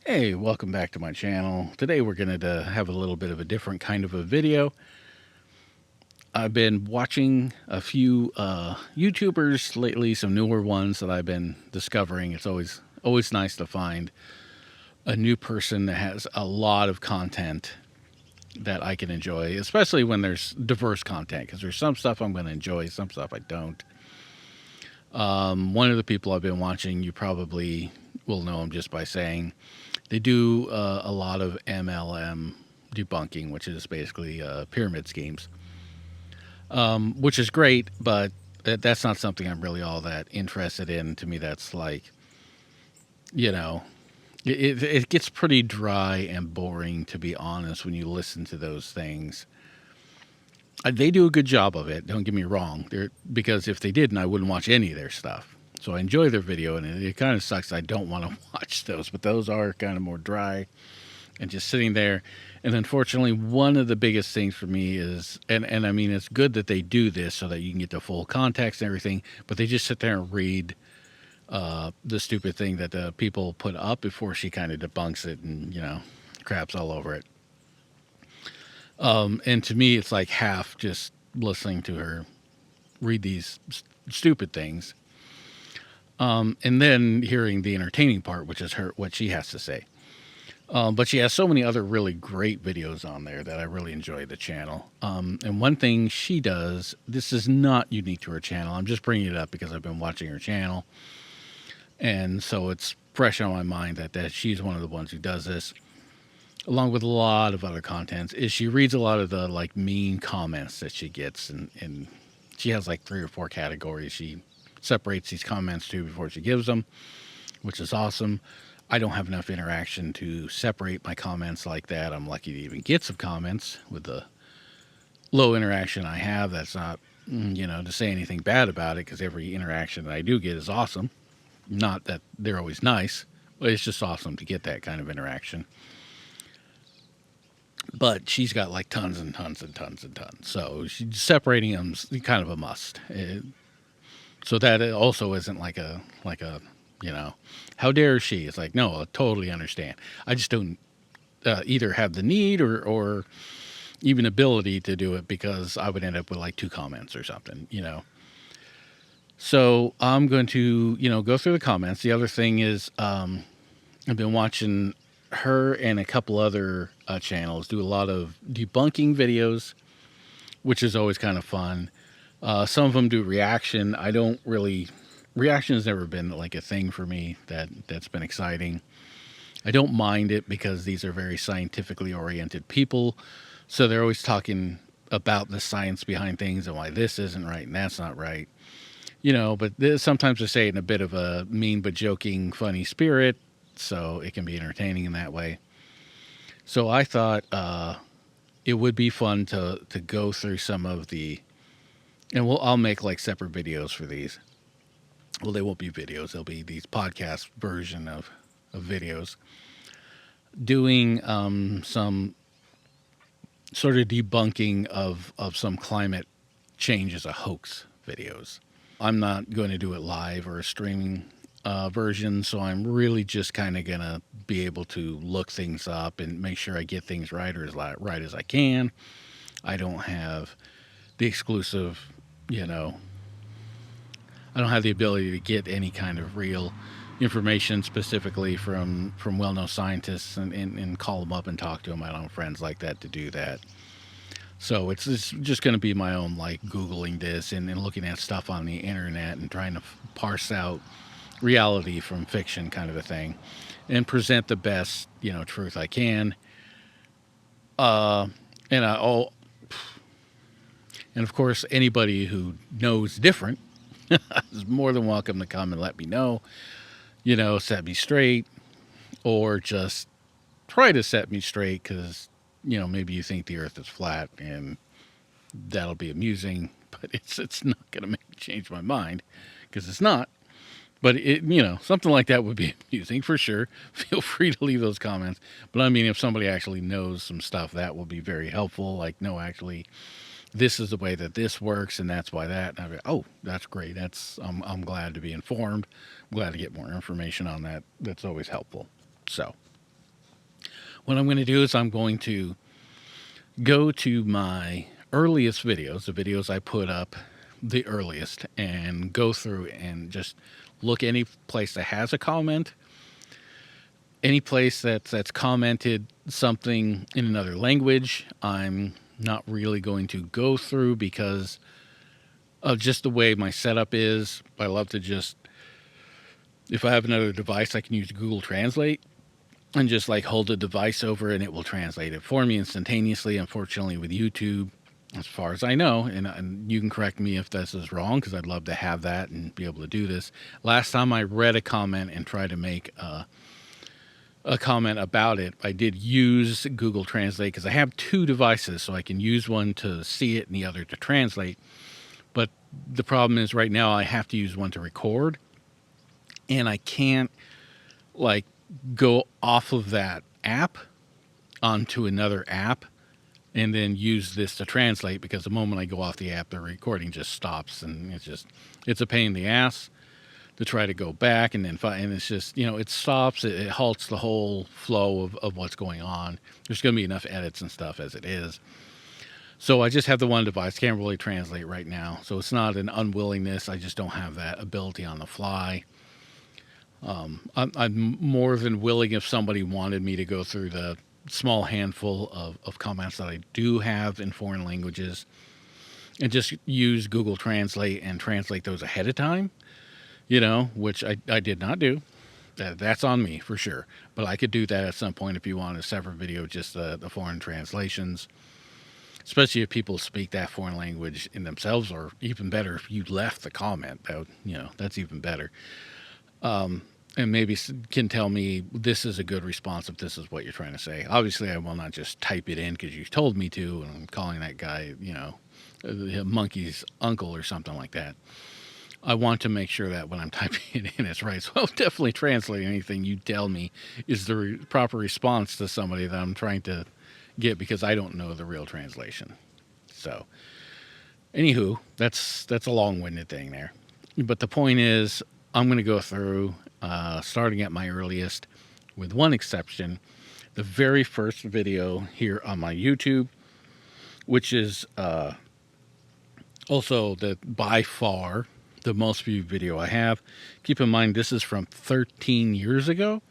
Hey, welcome back to my channel. Today we're going to have a little bit of a different kind of a video. I've been watching a few YouTubers lately, some newer ones that I've been discovering. It's always nice to find a new person that has a lot of content that I can enjoy, especially when there's diverse content, because there's some stuff I'm going to enjoy, some stuff I don't. One of the people I've been watching, you probably will know him just by saying, they do a lot of MLM debunking, which is basically pyramid schemes, which is great, but that's not something I'm really all that interested in. To me, that's like, you know, it gets pretty dry and boring, to be honest, when you listen to those things. They do a good job of it, don't get me wrong, because if they didn't, I wouldn't watch any of their stuff. So I enjoy their video, and it kind of sucks I don't want to watch those, but those are kind of more dry and just sitting there. And unfortunately, one of the biggest things for me is, and I mean, it's good that they do this so that you can get the full context and everything, but they just sit there and read the stupid thing that the people put up before she kind of debunks it and, craps all over it. And to me, it's like half just listening to her read these stupid things. And then hearing the entertaining part, which is what she has to say. But she has so many other really great videos on there that I really enjoy the channel. And one thing she does, this is not unique to her channel. I'm just bringing it up because I've been watching her channel. And so it's fresh on my mind that she's one of the ones who does this, along with a lot of other contents, is she reads a lot of the like mean comments that she gets. And she has like 3 or 4 categories she separates these comments to before she gives them, which is awesome. I don't have enough interaction to separate my comments like that. I'm lucky to even get some comments with the low interaction I have. That's not, to say anything bad about it, because every interaction that I do get is awesome. Not that they're always nice, but it's just awesome to get that kind of interaction. But she's got like tons and tons and tons and tons. So separating them's kind of a must. So that it also isn't like a how dare she? It's like, no, I totally understand. I just don't either have the need or even ability to do it, because I would end up with like 2 comments or something. So I'm going to, go through the comments. The other thing is, I've been watching her and a couple other channels do a lot of debunking videos, which is always kind of fun. Some of them do reaction. Reaction has never been like a thing for me that's been exciting. I don't mind it because these are very scientifically oriented people. So they're always talking about the science behind things and why this isn't right and that's not right. But sometimes they say it in a bit of a mean but joking, funny spirit. So it can be entertaining in that way. So I thought it would be fun to go through some of the, and I'll make like separate videos for these. Well, they won't be videos. They'll be these podcast version of videos doing some sort of debunking of some climate change as a hoax videos. I'm not going to do it live or a streaming version, so I'm really just kind of going to be able to look things up and make sure I get things right, or as right as I can. I don't have the exclusive, I don't have the ability to get any kind of real information specifically from well-known scientists and call them up and talk to them. I don't have friends like that to do that. So it's just going to be my own, like, Googling this and looking at stuff on the internet and trying to parse out reality from fiction, kind of a thing, and present the best, truth I can. And and of course, anybody who knows different is more than welcome to come and let me know, set me straight, or just try to set me straight, because, maybe you think the earth is flat, and that'll be amusing, but it's not going to make me change my mind, because it's not. But something like that would be amusing for sure. Feel free to leave those comments. But I mean, if somebody actually knows some stuff, that will be very helpful. Like, no, actually, this is the way that this works, and that's why that. And I'd be, oh, that's great. I'm glad to be informed. I'm glad to get more information on that. That's always helpful. So What I'm going to do is I'm going to go to my earliest videos, the videos I put up the earliest, and go through and just look any place that has a comment, any place that's commented something in another language. I'm not really going to go through because of just the way my setup is. I love to just, if I have another device, I can use Google Translate and just like hold the device over and it will translate it for me instantaneously. Unfortunately, with YouTube, as far as I know, and you can correct me if this is wrong because I'd love to have that and be able to do this. Last time I read a comment and tried to make a comment about it, I did use Google Translate because I have two devices, so I can use one to see it and the other to translate. But the problem is right now I have to use one to record, and I can't like go off of that app onto another app and then use this to translate, because the moment I go off the app, the recording just stops, and it's a pain in the ass to try to go back and then find, and it's just, it stops, it halts the whole flow of what's going on. There's going to be enough edits and stuff as it is. So I just have the one device, can't really translate right now. So it's not an unwillingness, I just don't have that ability on the fly. I'm more than willing if somebody wanted me to go through the small handful of comments that I do have in foreign languages and just use Google Translate and translate those ahead of time, which I did not do. That's on me for sure. But I could do that at some point if you want a separate video, just the foreign translations, especially if people speak that foreign language in themselves, or even better, if you left the comment, that's even better. And maybe can tell me this is a good response if this is what you're trying to say. Obviously, I will not just type it in because you told me to, and I'm calling that guy, a monkey's uncle or something like that. I want to make sure that when I'm typing it in, it's right. So I'll definitely translate anything you tell me is the proper response to somebody that I'm trying to get, because I don't know the real translation. So, anywho, that's a long-winded thing there. But the point is, I'm going to go through, starting at my earliest, with one exception, the very first video here on my YouTube, which is also by far the most viewed video I have. Keep in mind, this is from 13 years ago,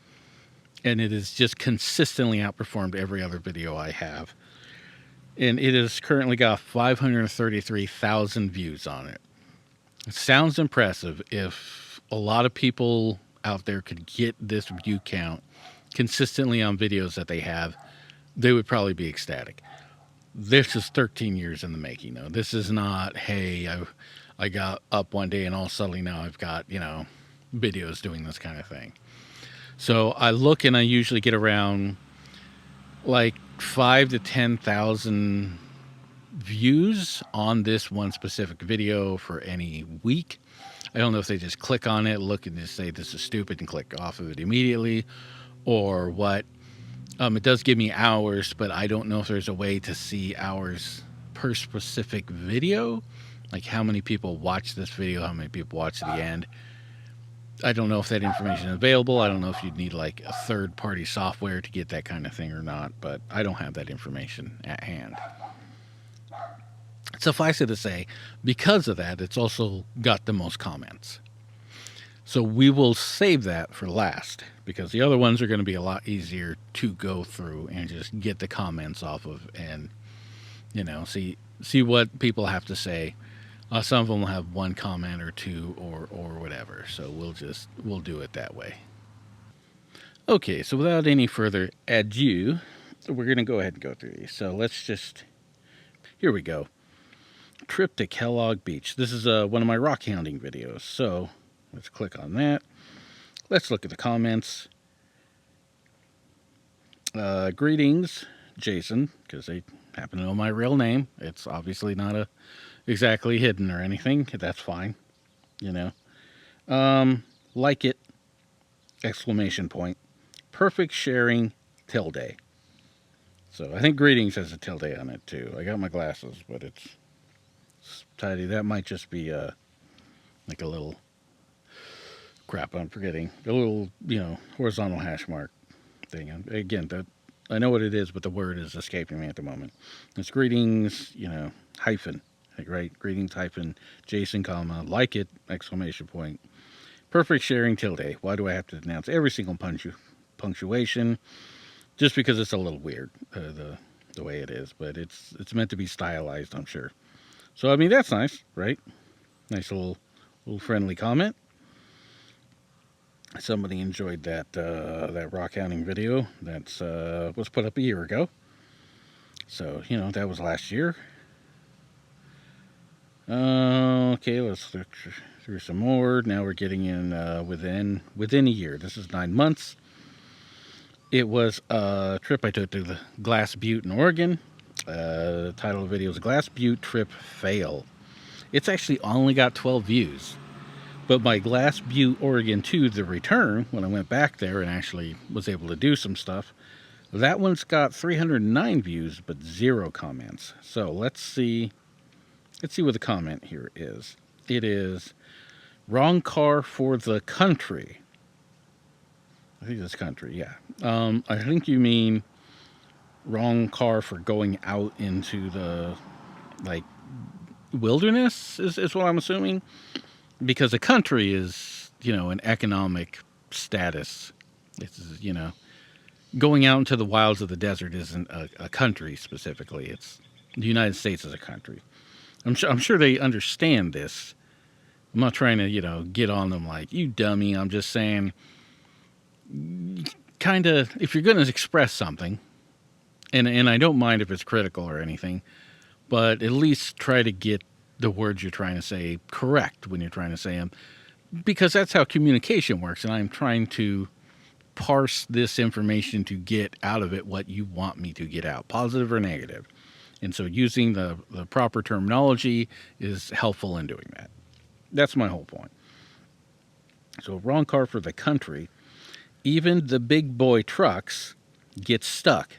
and it has just consistently outperformed every other video I have. And it has currently got 533,000 views on it. It sounds impressive. If a lot of people out there could get this view count consistently on videos that they have, they would probably be ecstatic. This is 13 years in the making, though. This is not, hey, I got up one day and all suddenly now I've got, videos doing this kind of thing. So I look and I usually get around like 5,000 to 10,000 views on this one specific video for any week. I don't know if they just click on it, look and just say this is stupid and click off of it immediately, or what. It does give me hours, but I don't know if there's a way to see hours per specific video, like how many people watch this video, how many people watch to the end. I don't know if that information is available. I don't know if you'd need like a third-party software to get that kind of thing or not, but I don't have that information at hand. Suffice it to say, because of that, it's also got the most comments. So we will save that for last, because the other ones are going to be a lot easier to go through and just get the comments off of and, see what people have to say. Some of them will have one comment or two or whatever. So we'll do it that way. Okay, so without any further ado, we're going to go ahead and go through these. So here we go. Trip to Kellogg Beach. This is one of my rock hounding videos. So let's click on that. Let's look at the comments. Greetings, Jason, because they happen to know my real name. It's obviously not exactly hidden or anything. That's fine. Like it, exclamation point. Perfect sharing, tilde. So I think greetings has a tilde on it too. I got my glasses, but it's tidy. That might just be like a little crap. I'm forgetting a little, horizontal hash mark thing. And again, I know what it is, but the word is escaping me at the moment. It's greetings, hyphen, like, right? Greetings hyphen Jason, comma, like it, exclamation point. Perfect sharing tilde. Why do I have to announce every single punctuation? Just because it's a little weird, the way it is, but it's meant to be stylized, I'm sure. So I mean that's nice, right? Nice little friendly comment. Somebody enjoyed that rock hounding video that's was put up a year ago. So that was last year. Okay, let's look through some more. Now we're getting in within a year. This is 9 months. It was a trip I took to the Glass Butte in Oregon. The title of the video is Glass Butte Trip Fail. It's actually only got 12 views. But my Glass Butte, Oregon 2, the return, when I went back there and actually was able to do some stuff, that one's got 309 views, but 0 comments. So let's see what the comment here is. It is wrong car for the country. I think it's country, yeah. I think you mean wrong car for going out into the, like, wilderness is what I'm assuming. Because a country is, an economic status. It's, going out into the wilds of the desert isn't a country specifically. It's the United States is a country. I'm sure they understand this. I'm not trying to, get on them like, you dummy. I'm just saying, kind of, if you're going to express something, and I don't mind if it's critical or anything, but at least try to get the words you're trying to say correct when you're trying to say them, because that's how communication works, and I'm trying to parse this information to get out of it what you want me to get out, positive or negative. And so using the proper terminology is helpful in doing that. That's my whole point. So wrong car for the country. Even the big boy trucks get stuck,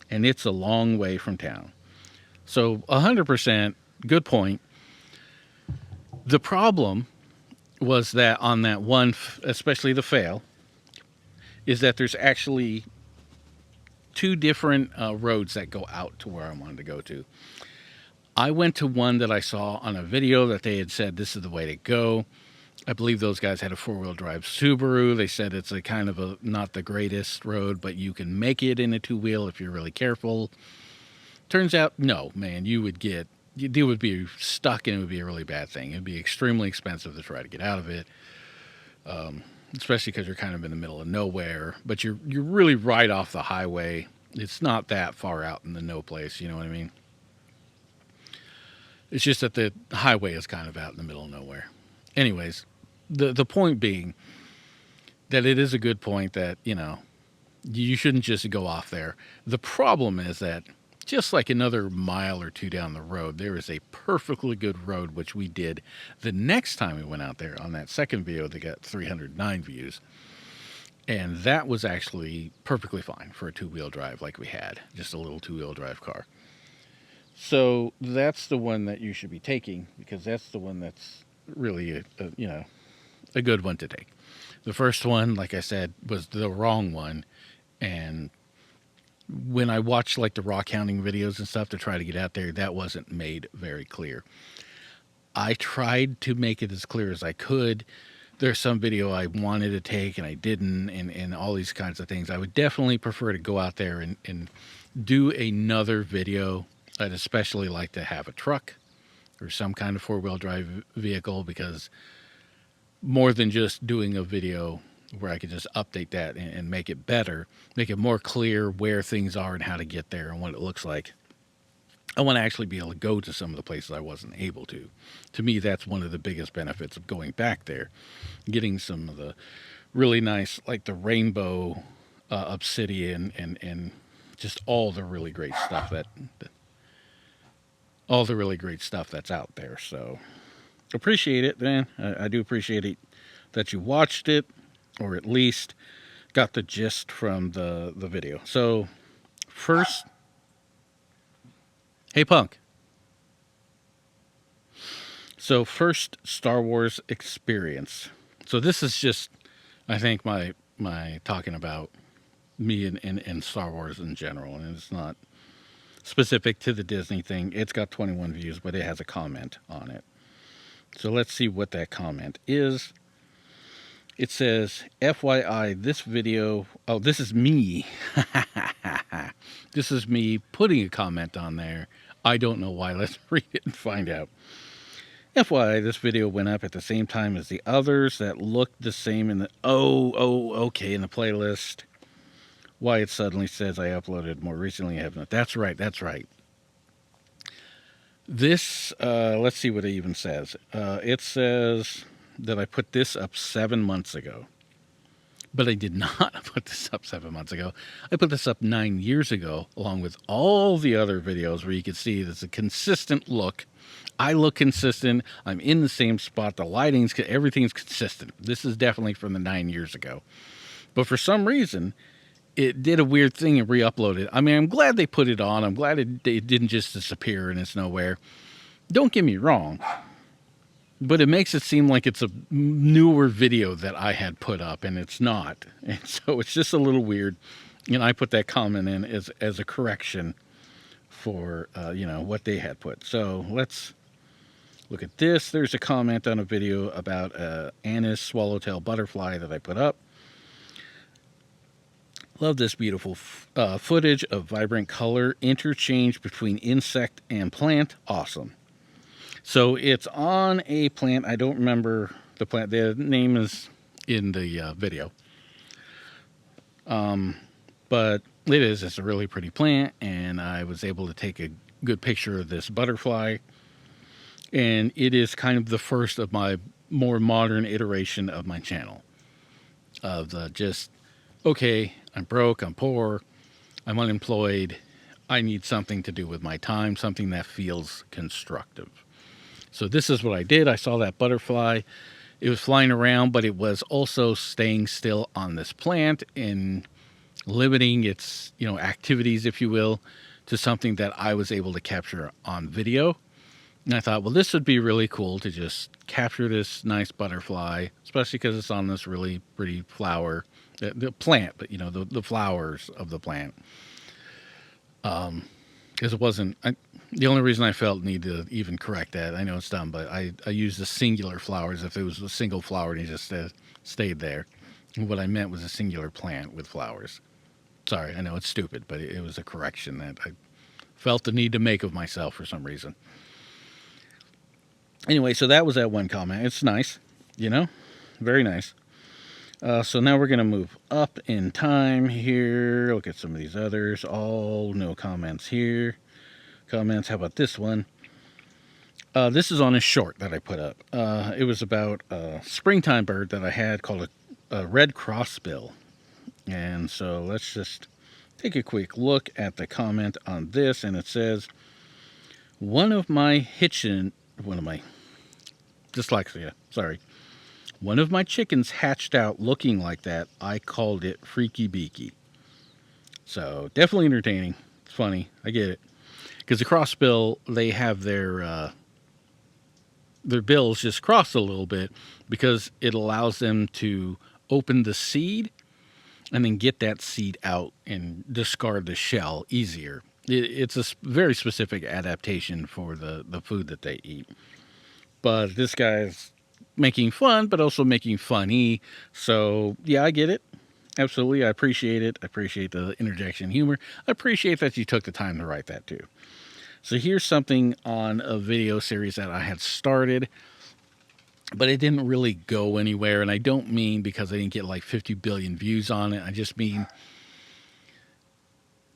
and it's a long way from town. So 100% good point. The problem was that on that one, especially the fail, is that there's actually 2 different roads that go out to where I wanted to go to. I went to one that I saw on a video that they had said this is the way to go. I believe those guys had a 4-wheel drive Subaru. They said it's a kind of a not the greatest road, but you can make it in a 2-wheel if you're really careful. Turns out, no, man, you would be stuck, and it would be a really bad thing. It'd be extremely expensive to try to get out of it, especially because you're kind of in the middle of nowhere. But you're really right off the highway. It's not that far out in the no place, you know what I mean? It's just that the highway is kind of out in the middle of nowhere. Anyways, the point being that it is a good point that, you shouldn't just go off there. The problem is that just like another mile or 2 down the road, there is a perfectly good road, which we did the next time we went out there on that second video that got 309 views. And that was actually perfectly fine for a 2-wheel drive like we had, just a little 2-wheel drive car. So that's the one that you should be taking, because that's the one that's really a good one to take. The first one, like I said, was the wrong one. And when I watched like the rock hounding videos and stuff to try to get out there, that wasn't made very clear. I tried to make it as clear as I could. There's some video I wanted to take and I didn't, and all these kinds of things. I would definitely prefer to go out there and do another video. I'd especially like to have a truck or some kind of 4-wheel drive vehicle, because more than just doing a video where I could just update that and make it better, make it more clear where things are and how to get there and what it looks like. I want to actually be able to go to some of the places I wasn't able to. To me, that's one of the biggest benefits of going back there, getting some of the really nice, like the rainbow obsidian and just all the really great stuff that's out there. So appreciate it, man. I do appreciate it that you watched it, or at least got the gist from the video. So first, hey Punk. So first, Star Wars experience. So this is just, I think, my talking about me and Star Wars in general, and it's not specific to the Disney thing. It's got 21 views, but it has a comment on it. So let's see what that comment is. It says, FYI, this video, oh, this is me. This is me putting a comment on there. I don't know why. Let's read it and find out. FYI, this video went up at the same time as the others that looked the same in the, okay, in the playlist. Why it suddenly says I uploaded more recently. I have not. That's right. That's right. This, let's see what it even says. It says that I put this up 7 months ago. But I did not put this up 7 months ago. I put this up 9 years ago, along with all the other videos where you can see there's a consistent look. I look consistent. I'm in the same spot. The lighting's, everything's consistent. This is definitely from the 9 years ago. But for some reason, it did a weird thing and re-uploaded. I mean, I'm glad they put it on. I'm glad it didn't just disappear and it's nowhere. Don't get me wrong, but it makes it seem like it's a newer video that I had put up, and it's not. And so it's just a little weird. And I put that comment in as a correction for, what they had put. So let's look at this. There's a comment on a video about anise swallowtail butterfly that I put up. Love this beautiful footage of vibrant color interchange between insect and plant. Awesome. So it's on a plant. I don't remember the plant. The name is in the video. But it's a really pretty plant, and I was able to take a good picture of this butterfly. And it is kind of the first of my more modern iteration of my channel. Of the okay, I'm broke, I'm poor, I'm unemployed, I need something to do with my time, something that feels constructive. So this is what I did. I saw that butterfly. It was flying around, but it was also staying still on this plant and limiting its, activities, if you will, to something that I was able to capture on video. And I thought, well, this would be really cool to just capture this nice butterfly, especially because it's on this really pretty flower, the plant, but the flowers of the plant. Because it wasn't, the only reason I felt need to even correct that, I know it's dumb, but I used the singular flowers. If it was a single flower and he just stayed there. And what I meant was a singular plant with flowers. Sorry, I know it's stupid, but it was a correction that I felt the need to make of myself for some reason. Anyway, so that was that one comment. It's nice, very nice. So now we're going to move up in time here. Look at some of these others. All no comments here. Comments. How about this one? This is on a short that I put up. It was about a springtime bird that I had called a red crossbill. And so let's just take a quick look at the comment on this. And it says, one of my chickens hatched out looking like that. I called it freaky beaky. So definitely entertaining. It's funny. I get it. Because the crossbill, they have their bills just crossed a little bit because it allows them to open the seed and then get that seed out and discard the shell easier. It's a very specific adaptation for the food that they eat. But this guy's making fun, but also making funny. So, yeah, I get it. Absolutely. I appreciate it. I appreciate the interjection humor. I appreciate that you took the time to write that, too. So here's something on a video series that I had started, but it didn't really go anywhere. And I don't mean because I didn't get like 50 billion views on it. I just mean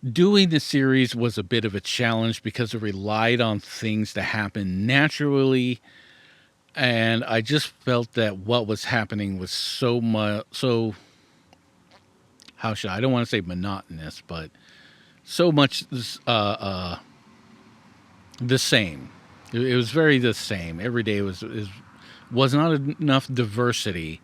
doing the series was a bit of a challenge because it relied on things to happen naturally. And I just felt that what was happening was I don't want to say monotonous, but so much the same. It was very the same. Every day was not enough diversity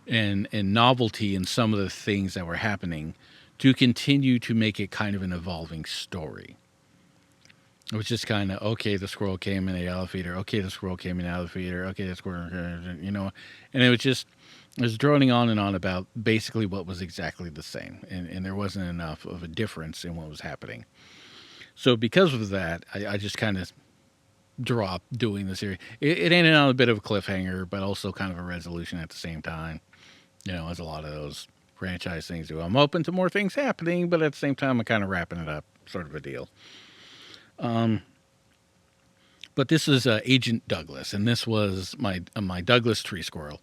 and novelty in some of the things that were happening to continue to make it kind of an evolving story. It was just kind of, okay, the squirrel came in out of the feeder. Okay, the squirrel came in out of the feeder. Okay, the squirrel, and it was just, I was droning on and on about basically what was exactly the same, and there wasn't enough of a difference in what was happening. So because of that, I just kind of dropped doing the series. It ended on a bit of a cliffhanger, but also kind of a resolution at the same time. As a lot of those franchise things do. I'm open to more things happening, but at the same time, I'm kind of wrapping it up, sort of a deal. But this is Agent Douglas, and this was my Douglas tree squirrel.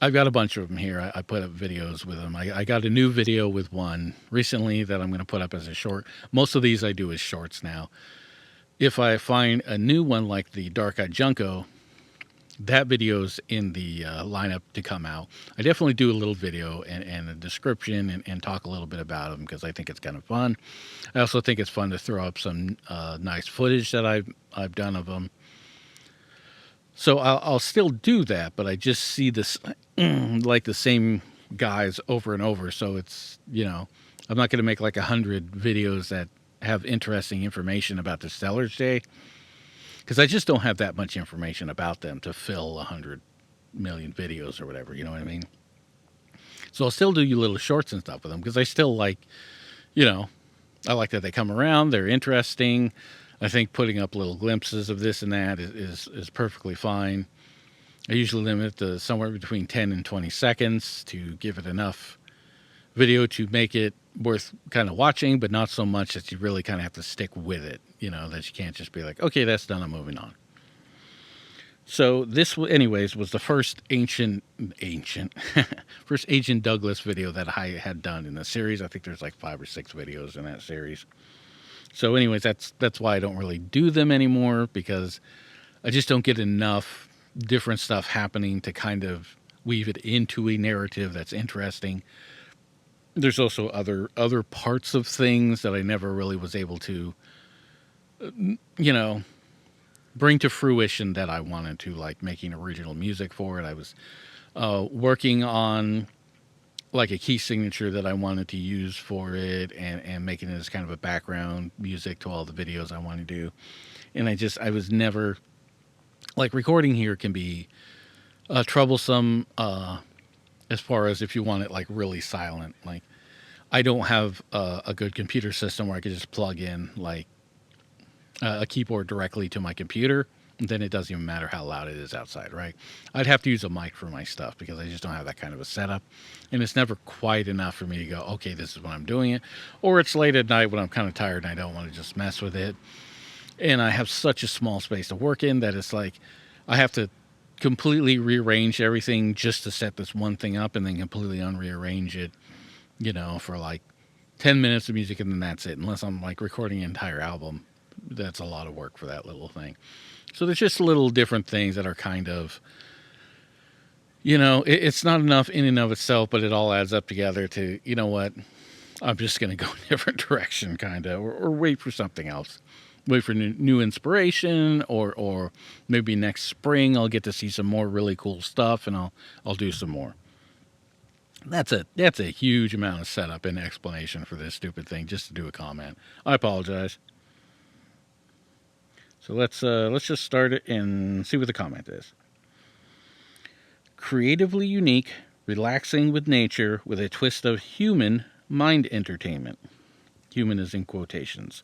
I've got a bunch of them here. I put up videos with them. I got a new video with one recently that I'm going to put up as a short. Most of these I do as shorts now. If I find a new one like the Dark-Eyed Junco, that video's in the lineup to come out. I definitely do a little video and a description and talk a little bit about them because I think it's kind of fun. I also think it's fun to throw up some nice footage that I've done of them. So I'll still do that, but I just see this like the same guys over and over. So it's, I'm not going to make like 100 videos that have interesting information about the Stellar's Day because I just don't have that much information about them to fill 100 million videos or whatever. You know what I mean? So I'll still do you little shorts and stuff with them because I still like, I like that they come around. They're interesting. I think putting up little glimpses of this and that is perfectly fine. I usually limit it to somewhere between 10 and 20 seconds to give it enough video to make it worth kind of watching, but not so much that you really kind of have to stick with it, that you can't just be like, okay, that's done, I'm moving on. So this, anyways, was the first first Agent Douglas video that I had done in the series. I think there's like 5 or 6 videos in that series. So anyways, that's why I don't really do them anymore because I just don't get enough different stuff happening to kind of weave it into a narrative that's interesting. There's also other parts of things that I never really was able to, bring to fruition that I wanted to, like making original music for it. I was working on like a key signature that I wanted to use for it and making it as kind of a background music to all the videos I want to do. And I was never, like recording here can be troublesome as far as if you want it like really silent. Like I don't have a good computer system where I could just plug in like a keyboard directly to my computer. Then it doesn't even matter how loud it is outside, right? I'd have to use a mic for my stuff because I just don't have that kind of a setup. And it's never quite enough for me to go, okay, this is when I'm doing it. Or it's late at night when I'm kind of tired and I don't want to just mess with it. And I have such a small space to work in that it's like I have to completely rearrange everything just to set this one thing up and then completely unrearrange it, for like 10 minutes of music and then that's it. Unless I'm like recording an entire album. That's a lot of work for that little thing. So there's just little different things that are kind of, it's not enough in and of itself, but it all adds up together to, you know what, I'm just going to go a different direction kind of, or wait for something else. Wait for new inspiration or maybe next spring I'll get to see some more really cool stuff and I'll do some more. That's a huge amount of setup and explanation for this stupid thing just to do a comment. I apologize. So let's just start it and see what the comment is. Creatively unique, relaxing with nature with a twist of human mind entertainment. Human is in quotations.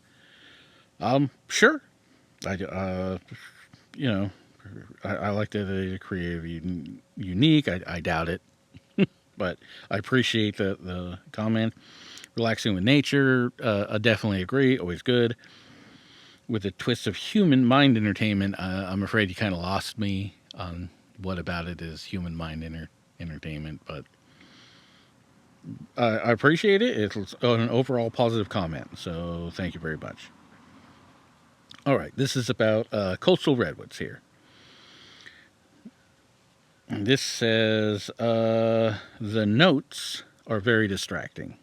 Sure. I like that they're creatively unique. I doubt it, but I appreciate the comment. Relaxing with nature. I definitely agree. Always good. With a twist of human mind entertainment, I'm afraid you kind of lost me on what about it is human mind entertainment, but I appreciate it. It's an overall positive comment, so thank you very much. All right, this is about coastal redwoods here. And this says, the notes are very distracting.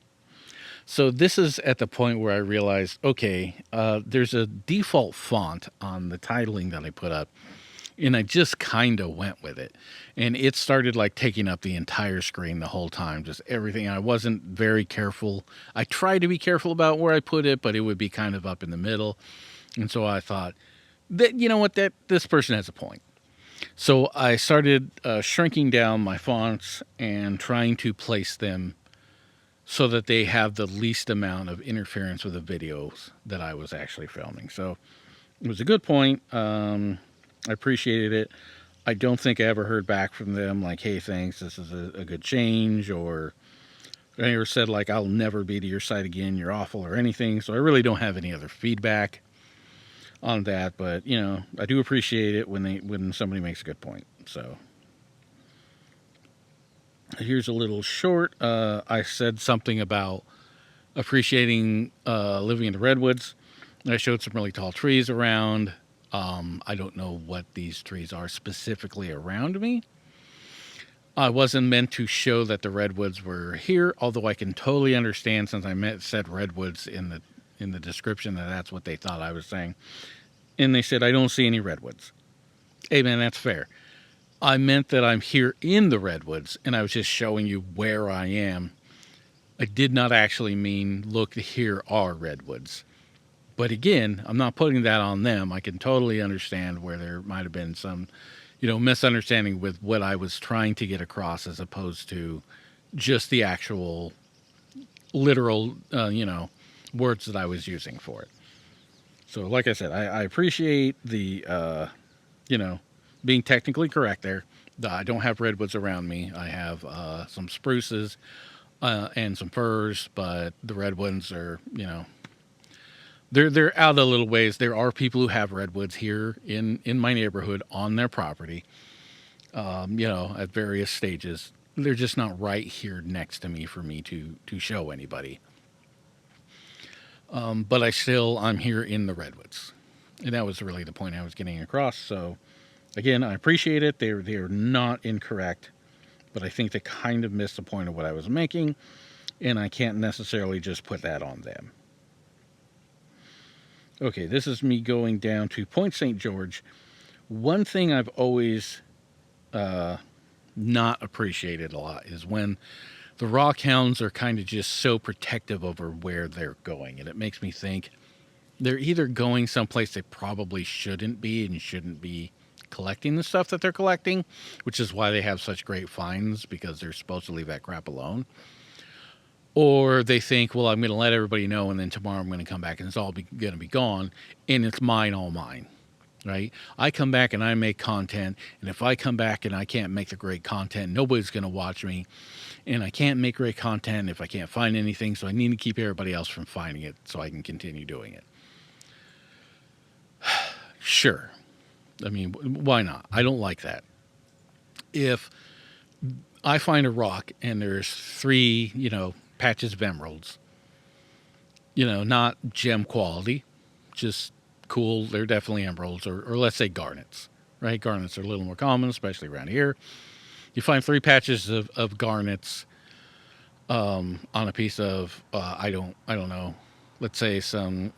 So this is at the point where I realized, okay, there's a default font on the titling that I put up, and I just kind of went with it. And it started like taking up the entire screen the whole time, just everything. And I wasn't very careful. I tried to be careful about where I put it, but it would be kind of up in the middle. And so I thought that, you know what, that this person has a point. So I started shrinking down my fonts and trying to place them so that they have the least amount of interference with the videos that I was actually filming. So it was a good point. I appreciated it. I don't think I ever heard back from them like, hey, thanks, this is a good change, or they ever said like, I'll never be to your site again, you're awful, or anything. So I really don't have any other feedback on that, but I do appreciate it when somebody makes a good point. So here's a little short. I said something about appreciating living in the redwoods. I showed some really tall trees around. I don't know what these trees are specifically around me. I wasn't meant to show that the redwoods were here, although I can totally understand, since I said redwoods in the description, that's what they thought I was saying. And they said, I don't see any redwoods. Hey, man, that's fair. I meant that I'm here in the redwoods, and I was just showing you where I am. I did not actually mean, look, here are redwoods. But again, I'm not putting that on them. I can totally understand where there might have been some, misunderstanding with what I was trying to get across, as opposed to just the actual literal, words that I was using for it. So, like I said, I appreciate the, being technically correct there. I don't have redwoods around me. I have some spruces and some firs, but the redwoods are, they're out a little ways. There are people who have redwoods here in my neighborhood on their property, at various stages. They're just not right here next to me for me to show anybody. But I'm here in the redwoods, and that was really the point I was getting across. So, again, I appreciate it. They're not incorrect, but I think they kind of missed the point of what I was making, and I can't necessarily just put that on them. Okay, this is me going down to Point St. George. One thing I've always not appreciated a lot is when the rockhounds are kind of just so protective over where they're going. And it makes me think they're either going someplace they probably shouldn't be and shouldn't be collecting the stuff that they're collecting, which is why they have such great finds, because they're supposed to leave that crap alone. Or they think, well, I'm going to let everybody know, and then tomorrow I'm going to come back and it's all going to be gone, and it's mine, all mine, right? I come back and I make content, and if I come back and I can't make the great content, nobody's going to watch me, and I can't make great content if I can't find anything, so I need to keep everybody else from finding it so I can continue doing it. Sure. I mean, why not? I don't like that. If I find a rock and there's 3, patches of emeralds, not gem quality, just cool. They're definitely emeralds, or let's say garnets, right? Garnets are a little more common, especially around here. You find 3 patches of garnets on a piece of, I don't know, let's say some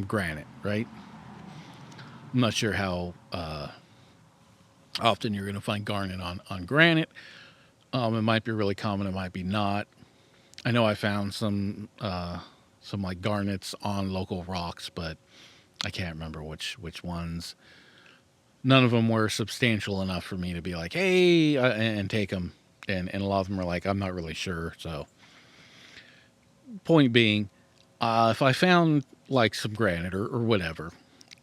granite, right? I'm not sure how often you're going to find garnet on granite. It might be really common. It might be not. I know I found some like garnets on local rocks, but I can't remember which ones. None of them were substantial enough for me to be like, hey, and take them. And a lot of them were like, I'm not really sure. So, point being, if I found like some granite or whatever,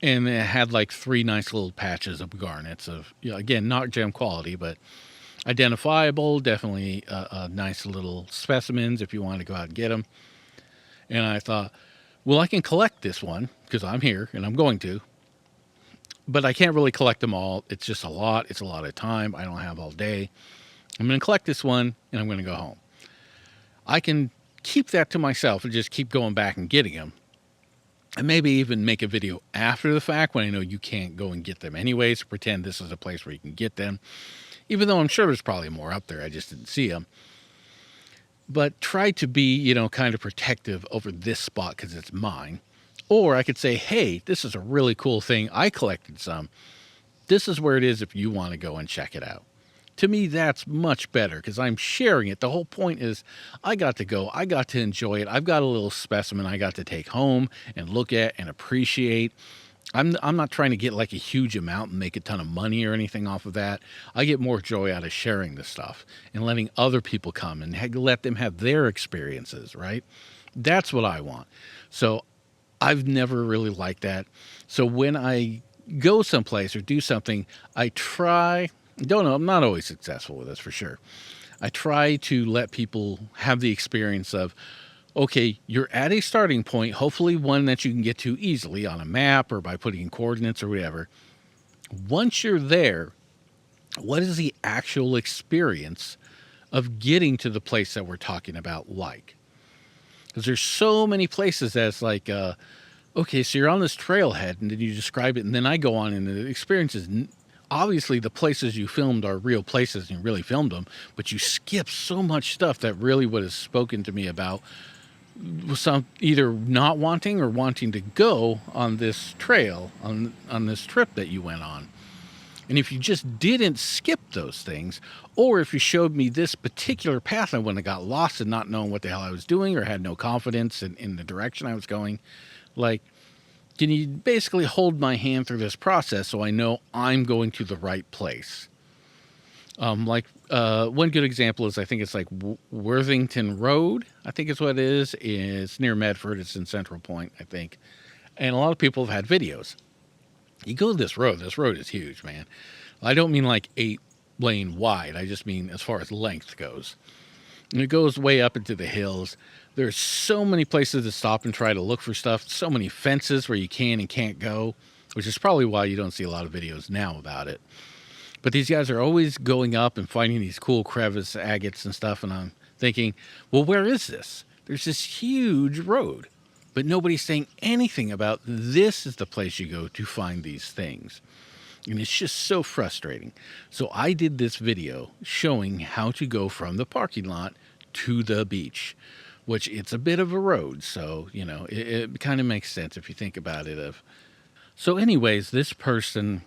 and it had like 3 nice little patches of garnets of, again, not gem quality, but identifiable, definitely nice little specimens if you want to go out and get them. And I thought, well, I can collect this one because I'm here and I'm going to, but I can't really collect them all. It's just a lot. It's a lot of time. I don't have all day. I'm going to collect this one and I'm going to go home. I can keep that to myself and just keep going back and getting them. And maybe even make a video after the fact when I know you can't go and get them anyways. Pretend this is a place where you can get them. Even though I'm sure there's probably more up there. I just didn't see them. But try to be, kind of protective over this spot because it's mine. Or I could say, hey, this is a really cool thing. I collected some. This is where it is if you want to go and check it out. To me, that's much better because I'm sharing it. The whole point is I got to go. I got to enjoy it. I've got a little specimen I got to take home and look at and appreciate. I'm not trying to get like a huge amount and make a ton of money or anything off of that. I get more joy out of sharing this stuff and letting other people come and let them have their experiences, right? That's what I want. So I've never really liked that. So when I go someplace or do something, I try, don't know, I'm not always successful with this for sure. I try to let people have the experience of, okay, you're at a starting point, hopefully one that you can get to easily on a map or by putting in coordinates or whatever. Once you're there, what is the actual experience of getting to the place that we're talking about like? Because there's so many places that's like, okay, so you're on this trailhead and then you describe it, and then I go on and the experience is obviously the places you filmed are real places and you really filmed them, but you skip so much stuff that really would have spoken to me about some either not wanting or wanting to go on this trail on this trip that you went on. And if you just didn't skip those things, or if you showed me this particular path, I wouldn't have got lost and not knowing what the hell I was doing or had no confidence in the direction I was going. Like, can you basically hold my hand through this process so I know I'm going to the right place? One good example is I think it's like Worthington Road. I think it's what it is. It's near Medford. It's in Central Point, I think. And a lot of people have had videos. You go to this road. This road is huge, man. I don't mean like 8-lane wide. I just mean as far as length goes. And it goes way up into the hills. There's so many places to stop and try to look for stuff. So many fences where you can and can't go, which is probably why you don't see a lot of videos now about it. But these guys are always going up and finding these cool crevice agates and stuff. And I'm thinking, well, where is this? There's this huge road, but nobody's saying anything about this is the place you go to find these things. And it's just so frustrating. So I did this video showing how to go from the parking lot to the beach, which it's a bit of a road. So, it kind of makes sense if you think about it. So anyways, this person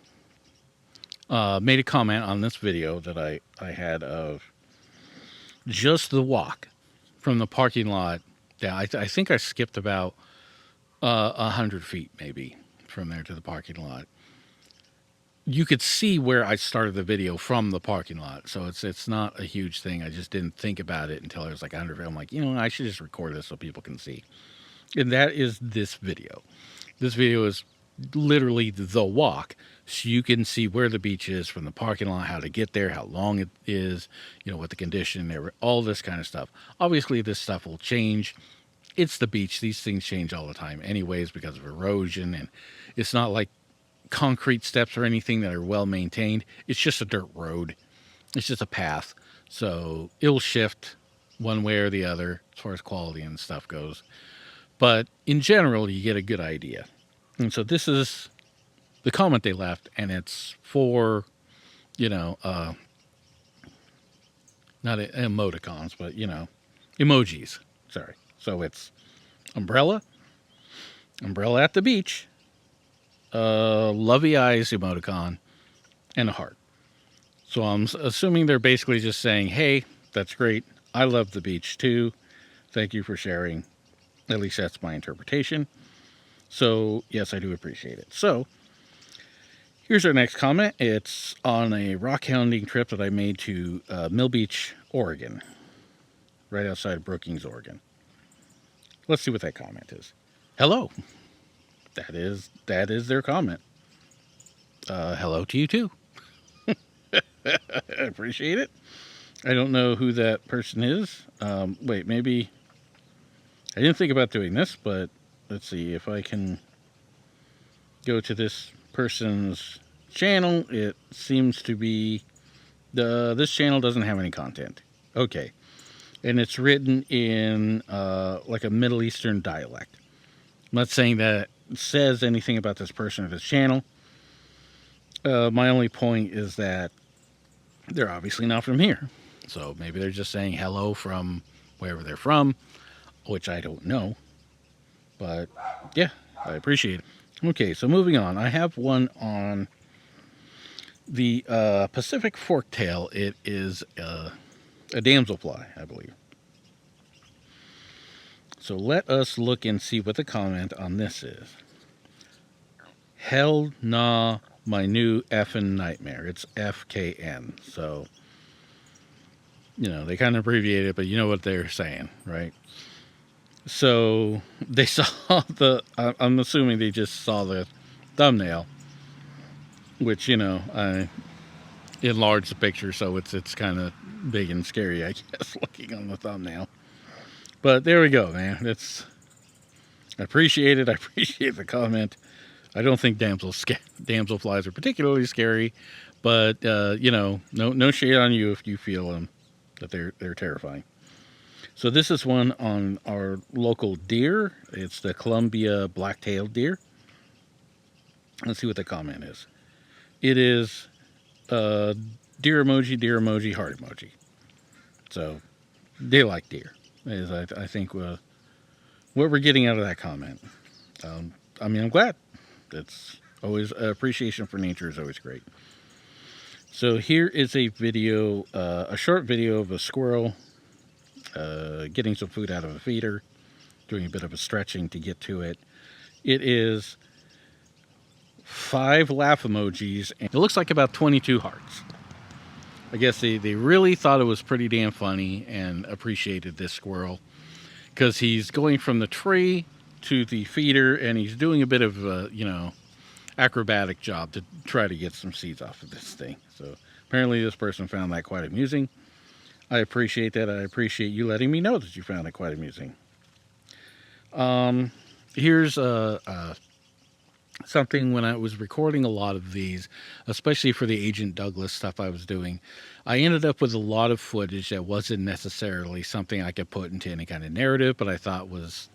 made a comment on this video that I had of just the walk from the parking lot down. I think I skipped about 100 feet maybe from there to the parking lot. You could see where I started the video from the parking lot. So it's not a huge thing. I just didn't think about it until I was like 100 feet. I'm like, I should just record this so people can see. And that is this video. This video is literally the walk, so you can see where the beach is from the parking lot, how to get there, how long it is, what the condition there, all this kind of stuff. Obviously, this stuff will change. It's the beach. These things change all the time anyways because of erosion, and it's not like concrete steps or anything that are well maintained. It's just a dirt road. It's just a path. So it'll shift one way or the other as far as quality and stuff goes. But in general, you get a good idea. And so this is the comment they left, and it's for, not emoticons, but, emojis. Sorry. So it's umbrella at the beach, lovey eyes emoticon, and a heart. So I'm assuming they're basically just saying, hey, that's great. I love the beach too. Thank you for sharing. At least that's my interpretation. So, yes, I do appreciate it. So, here's our next comment. It's on a rock hounding trip that I made to Mill Beach, Oregon, right outside Brookings, Oregon. Let's see what that comment is. Hello. That is their comment. Hello to you, too. I appreciate it. I don't know who that person is. Wait, maybe... I didn't think about doing this, but let's see if I can go to this person's channel. It seems to be this channel doesn't have any content. Okay. And it's written in like a Middle Eastern dialect. I'm not saying that it says anything about this person or this channel. My only point is that they're obviously not from here. So maybe they're just saying hello from wherever they're from, which I don't know. But yeah, I appreciate it. Okay, so moving on. I have one on the Pacific forktail. It is a damselfly, I believe. So let us look and see what the comment on this is. Hell nah, my new effing nightmare. It's FKN. So, they kind of abbreviate it, but you know what they're saying, right? So they saw I'm assuming they just saw the thumbnail, which, I enlarged the picture so it's kind of big and scary, I guess, looking on the thumbnail. But there we go, man. I appreciate it. I appreciate the comment. I don't think damselflies are particularly scary, but no shade on you if you feel that they're terrifying. So this is one on our local deer. It's the Columbia black-tailed deer. Let's see what the comment is. It is deer emoji, heart emoji. So they like deer, is I think what we're getting out of that comment. I'm glad. It's always appreciation for nature is always great. So here is a video, a short video of a squirrel getting some food out of a feeder, doing a bit of a stretching to get to it. It is 5 laugh emojis, and it looks like about 22 hearts. I guess they really thought it was pretty damn funny and appreciated this squirrel because he's going from the tree to the feeder, and he's doing a bit of a, acrobatic job to try to get some seeds off of this thing. So apparently this person found that quite amusing. I appreciate that. I appreciate you letting me know that you found it quite amusing. Here's something when I was recording a lot of these, especially for the Agent Douglas stuff I was doing. I ended up with a lot of footage that wasn't necessarily something I could put into any kind of narrative, but I thought was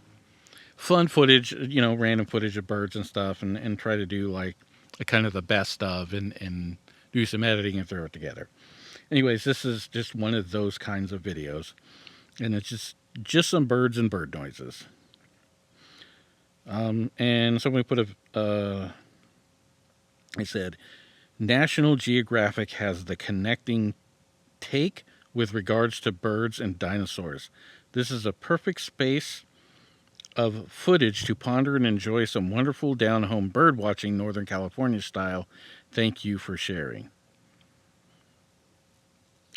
fun footage, random footage of birds and stuff, and try to do like a kind of the best of and do some editing and throw it together. Anyways, this is just one of those kinds of videos, and it's just some birds and bird noises. And somebody put I said, National Geographic has the connecting take with regards to birds and dinosaurs. This is a perfect space of footage to ponder and enjoy some wonderful down-home bird watching, Northern California style. Thank you for sharing.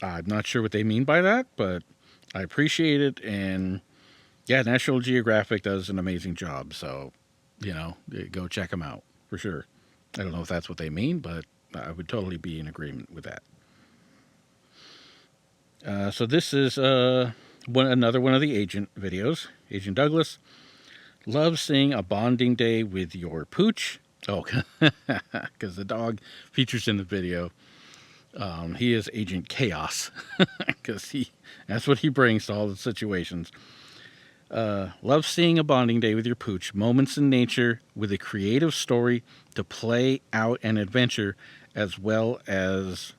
I'm not sure what they mean by that, but I appreciate it. And yeah, National Geographic does an amazing job. So, go check them out for sure. I don't know if that's what they mean, but I would totally be in agreement with that. So this is another one of the Agent videos. Agent Douglas loves seeing a bonding day with your pooch. Oh, because the dog features in the video. He is Agent Chaos because that's what he brings to all the situations. Love seeing a bonding day with your pooch. Moments in nature with a creative story to play out an adventure, as well as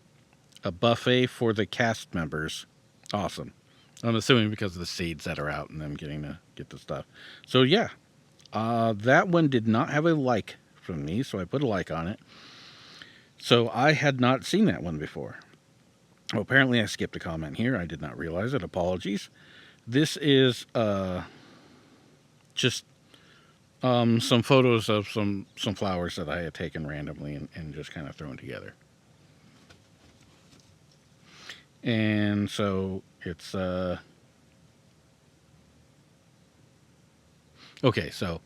a buffet for the cast members. Awesome. I'm assuming because of the seeds that are out and them getting to get the stuff. So yeah, that one did not have a like from me, so I put a like on it. So I had not seen that one before. Well, apparently I skipped a comment here. I did not realize it. Apologies. This is just some photos of some flowers that I had taken randomly and just kind of thrown together. And so it's okay, so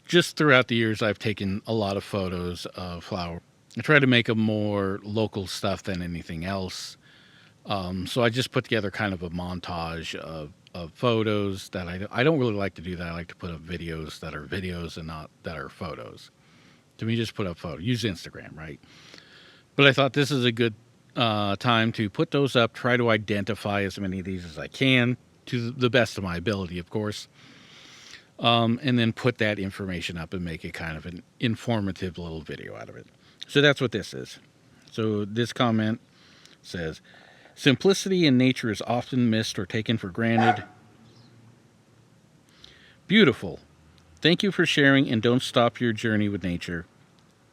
just throughout the years I've taken a lot of photos of flower. I try to make them more local stuff than anything else. So I just put together kind of a montage of photos that I don't really like to do that. I like to put up videos that are videos and not that are photos. To me, just put up photos. Use Instagram, right? But I thought this is a good time to put those up, try to identify as many of these as I can, to the best of my ability, of course. And then put that information up and make it kind of an informative little video out of it. So that's what this is. So this comment says, simplicity in nature is often missed or taken for granted. Beautiful. Thank you for sharing, and don't stop your journey with nature.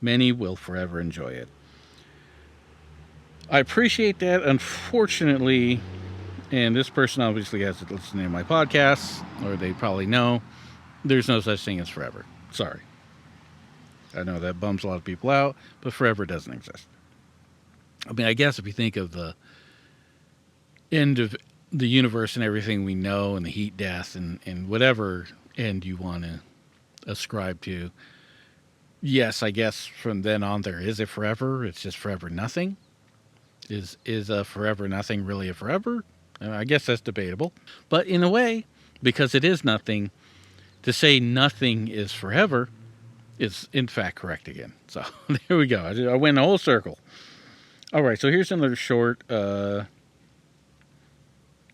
Many will forever enjoy it. I appreciate that. Unfortunately, and this person obviously has to listen to my podcasts, or they probably know, there's no such thing as forever. Sorry. I know that bums a lot of people out, but forever doesn't exist. I mean, I guess if you think of the end of the universe and everything we know and the heat death and whatever end you want to ascribe to, yes, I guess from then on there is a forever. It's just forever nothing. Is a forever nothing really a forever? I guess that's debatable. But in a way, because it is nothing, to say nothing is forever is in fact correct again. So there we go. I went a whole circle. All right, so here's another short.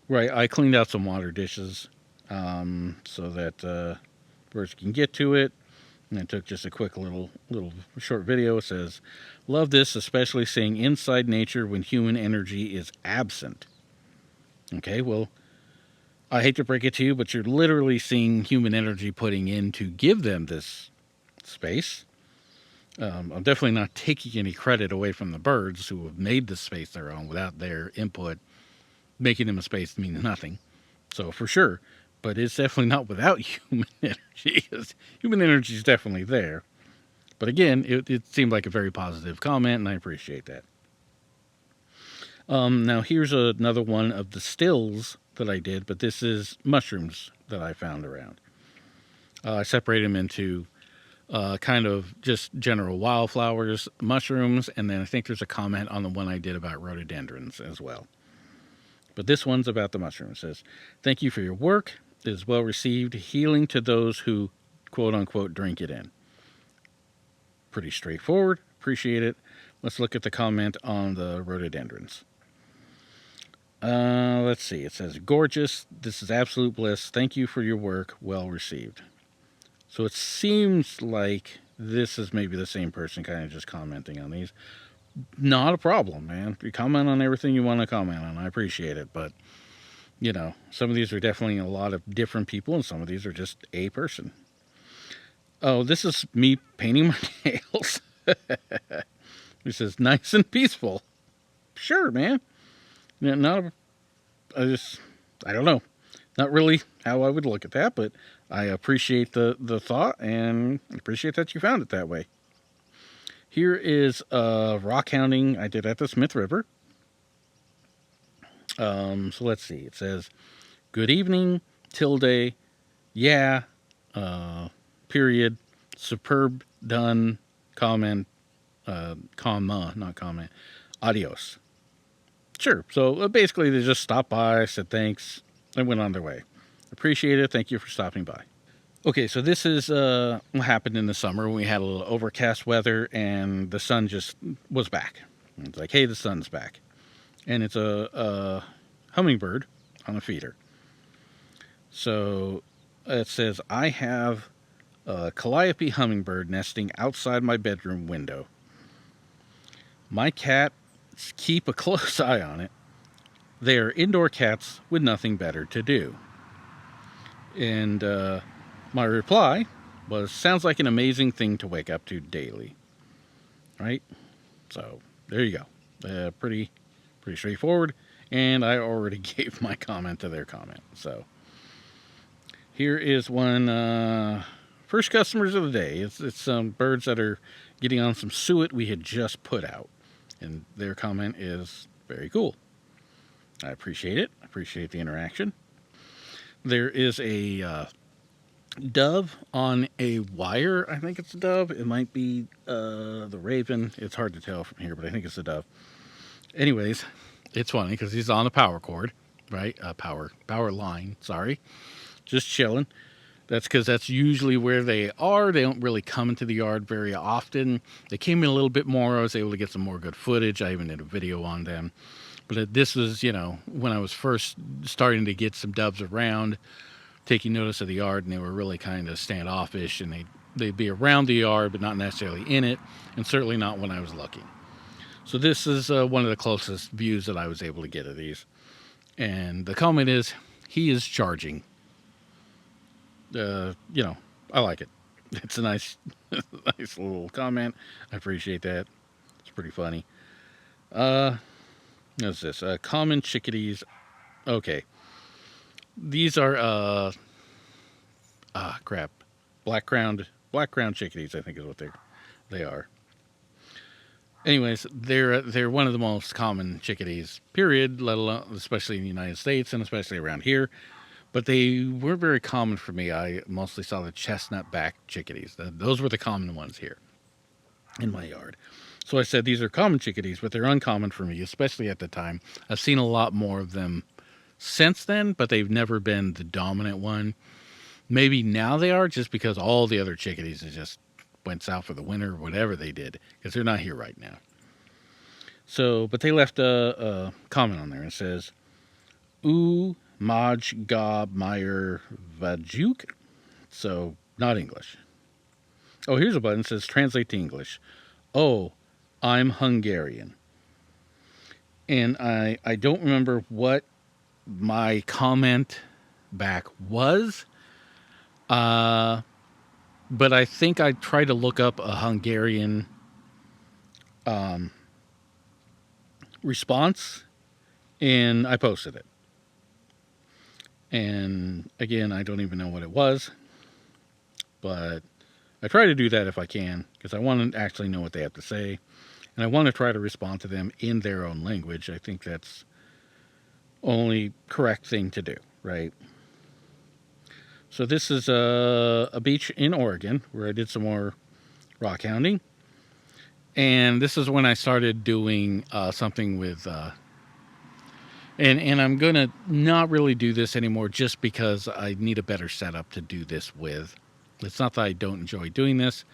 Right, I cleaned out some water dishes so that birds can get to it. And I took just a quick little short video. It says, "Love this, especially seeing inside nature when human energy is absent." Okay, well, I hate to break it to you, but you're literally seeing human energy putting in to give them this space. I'm definitely not taking any credit away from the birds who have made this space their own without their input. Making them a space means nothing. So for sure. But it's definitely not without human energy. Human energy is definitely there. But again, it seemed like a very positive comment, and I appreciate that. Now, here's another one of the stills that I did, but this is mushrooms that I found around. I separated them into kind of just general wildflowers, mushrooms, and then I think there's a comment on the one I did about rhododendrons as well. But this one's about the mushrooms. It says, "Thank you for your work. It is well received. Healing to those who, quote unquote, drink it in." Pretty straightforward. Appreciate it. Let's look at the comment on the rhododendrons. Let's see. It says, "Gorgeous. This is absolute bliss. Thank you for your work. Well received." So it seems like this is maybe the same person kind of just commenting on these. Not a problem, man. You comment on everything you want to comment on. I appreciate it. But, you know, some of these are definitely a lot of different people, and some of these are just a person. Oh, this is me painting my nails. This is nice and peaceful. Sure, man. I don't know. Not really how I would look at that, but I appreciate the thought and appreciate that you found it that way. Here is rock hounding I did at the Smith River. So let's see. It says, "Good evening, tilde, yeah, period, superb, done, comment, comma, not comment, adios." Sure. So basically they just stopped by, said thanks, and went on their way. Appreciate it. Thank you for stopping by. Okay, so this is what happened in the summer when we had a little overcast weather and the sun just was back. It's like, hey, the sun's back. And it's a hummingbird on a feeder. So it says, "I have a calliope hummingbird nesting outside my bedroom window. My cats keep a close eye on it. They are indoor cats with nothing better to do." And my reply was, "Sounds like an amazing thing to wake up to daily." Right? So there you go. Pretty straightforward. And I already gave my comment to their comment. So here is one. First customers of the day. It's some birds that are getting on some suet we had just put out. And their comment is very cool. I appreciate it. I appreciate the interaction. There is a dove on a wire. I think it's a dove. It might be the raven. It's hard to tell from here, but I think it's a dove. Anyways, it's funny because he's on the power cord, right? Power line. Sorry, just chilling. That's because that's usually where they are. They don't really come into the yard very often. They came in a little bit more. I was able to get some more good footage. I even did a video on them. But this was, when I was first starting to get some doves around, taking notice of the yard, and they were really kind of standoffish, and they'd be around the yard, but not necessarily in it, and certainly not when I was looking. So this is one of the closest views that I was able to get of these. And the comment is, "He is charging." I like it. It's a nice little comment. I appreciate that. It's pretty funny. What's this? Common chickadees. Okay. These are, crap. Black crowned chickadees, I think is what they're. They are. Anyways, they're one of the most common chickadees, period, let alone especially in the United States and especially around here. But they were very common for me. I mostly saw the chestnut back chickadees. Those were the common ones here in my yard. So I said these are common chickadees, but they're uncommon for me, especially at the time. I've seen a lot more of them since then, but they've never been the dominant one. Maybe now they are, just because all the other chickadees just went south for the winter, whatever they did, because they're not here right now. So, but they left a comment on there. It says, "U Maj Gob Meyer Vajuk." So, not English. Oh, here's a button that says translate to English. Oh, I'm Hungarian. And I don't remember what my comment back was. But I think I tried to look up a Hungarian response, and I posted it. And again, I don't even know what it was, but I try to do that if I can, because I want to actually know what they have to say, and I want to try to respond to them in their own language. I think that's only correct thing to do, right? So this is a beach in Oregon where I did some more rock hounding. And this is when I started doing something with... And I'm going to not really do this anymore just because I need a better setup to do this with. It's not that I don't enjoy doing this,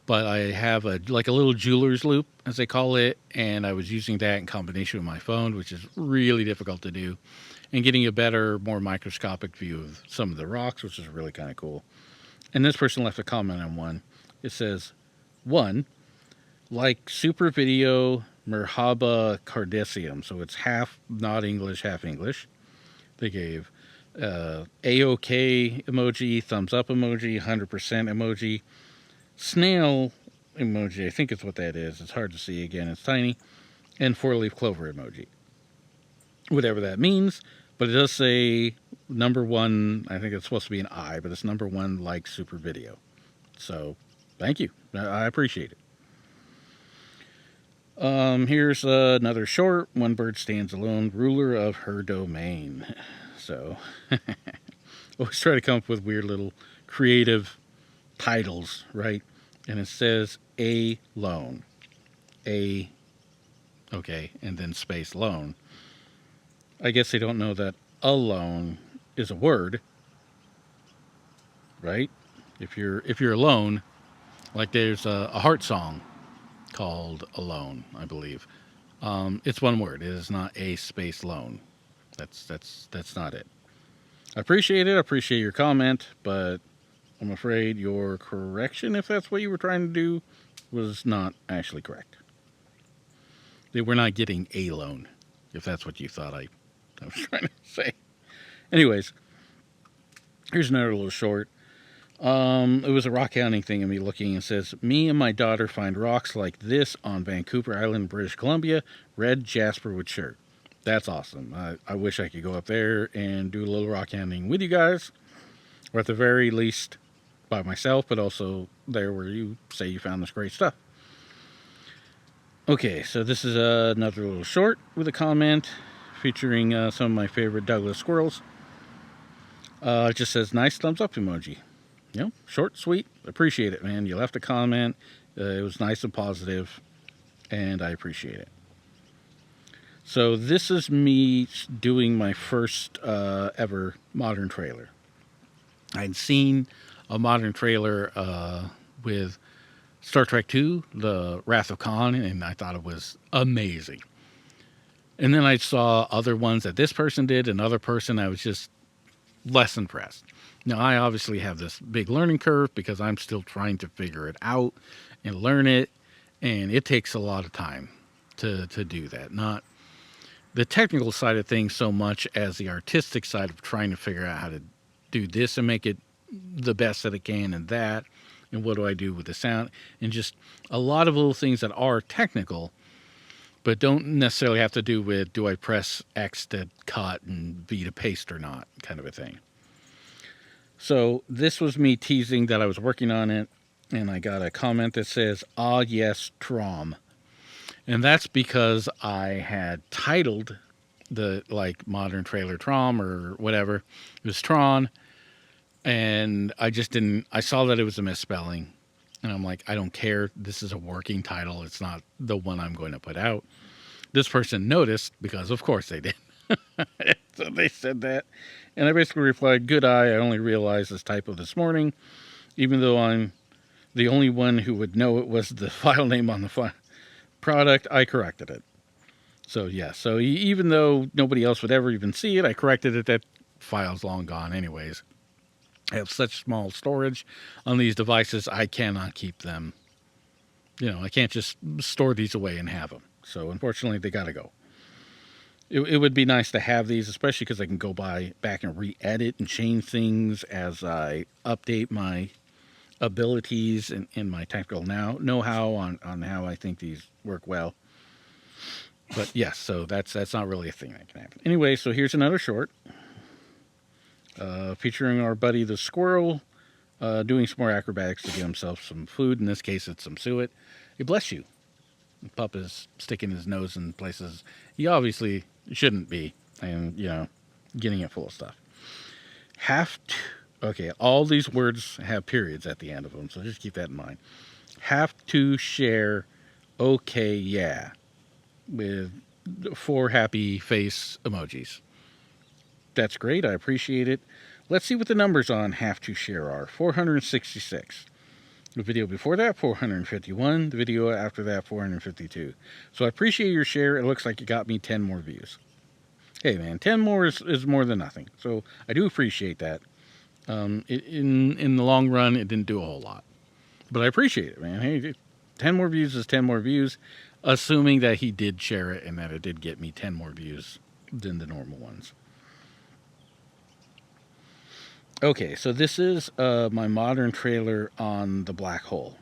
but I have a little jeweler's loop, as they call it, and I was using that in combination with my phone, which is really difficult to do, and getting a better, more microscopic view of some of the rocks, which is really kind of cool. And this person left a comment on one. It says, 1, like super video Merhaba Cardesium. So it's half not English, half English. They gave A-OK emoji, thumbs up emoji, 100% emoji, snail emoji, I think it's what that is. It's hard to see again, it's tiny, and 4-leaf clover emoji. Whatever that means, but it does say number 1, I think it's supposed to be an I, but it's number 1 like super video. So, thank you. I appreciate it. Here's another short. One bird stands alone, ruler of her domain. So, always try to come up with weird little creative titles, right? And it says a lone. A, okay, and then space lone. I guess they don't know that alone is a word, right? If you're alone, like there's a heart song called Alone, I believe. It's one word. It is not a space lone. That's not it. I appreciate it. I appreciate your comment, but I'm afraid your correction, if that's what you were trying to do, was not actually correct. They were not getting a loan, if that's what you thought I was trying to say. Anyways, here's another little short. It was a rock hounding thing of me looking. It says, me and my daughter find rocks like this on Vancouver Island, British Columbia, red jasper with shirt. That's awesome. I wish I could go up there and do a little rock hounding with you guys, or at the very least by myself, but also there where you say you found this great stuff. Okay, so this is another little short with a comment featuring some of my favorite Douglas squirrels. It just says, nice thumbs up emoji. You know, short, sweet. Appreciate it, man. You left a comment. It was nice and positive, and I appreciate it. So this is me doing my first ever modern trailer. I'd seen a modern trailer with Star Trek II, The Wrath of Khan, and I thought it was amazing. And then I saw other ones that this person did, another person, I was just less impressed. Now, I obviously have this big learning curve because I'm still trying to figure it out and learn it, and it takes a lot of time to do that. Not the technical side of things so much as the artistic side of trying to figure out how to do this and make it the best that it can, and that, and what do I do with the sound, and just a lot of little things that are technical, but don't necessarily have to do with, do I press X to cut and V to paste or not, kind of a thing. So this was me teasing that I was working on it, and I got a comment that says, "Ah, yes, Trom." And that's because I had titled the like modern trailer Trom or whatever. It was Tron, and I just didn't. I saw that it was a misspelling, and I'm like, I don't care. This is a working title. It's not the one I'm going to put out. This person noticed because, of course, they did. So they said that, and I basically replied, "Good eye. I only realized this typo this morning, even though I'm the only one who would know it was the file name on the product. I corrected it." So yeah, so even though nobody else would ever even see it, I corrected it. That file's long gone anyways. I have such small storage on these devices, I cannot keep them. I can't just store these away and have them. So unfortunately, they got to go. It would be nice to have these, especially because I can go back and re-edit and change things as I update my abilities and my technical know-how on how I think these work well. But yes, so that's not really a thing that can happen. Anyway, so here's another short featuring our buddy the squirrel doing some more acrobatics to get himself some food. In this case, it's some suet. Hey, bless you. The pup is sticking his nose in places he obviously shouldn't be, and getting it full of stuff. Have to. Okay, all these words have periods at the end of them, so just keep that in mind. Have to share. Okay, yeah, with 4 happy face emojis. That's great. I appreciate it. Let's see what the numbers on have to share are. 466. The video before that, 451. The video after that, 452. So I appreciate your share. It looks like you got me 10 more views. Hey, man, 10 more is more than nothing. So I do appreciate that. In the long run, it didn't do a whole lot. But I appreciate it, man. Hey, 10 more views is 10 more views, assuming that he did share it and that it did get me 10 more views than the normal ones. Okay, so this is my modern trailer on the black hole.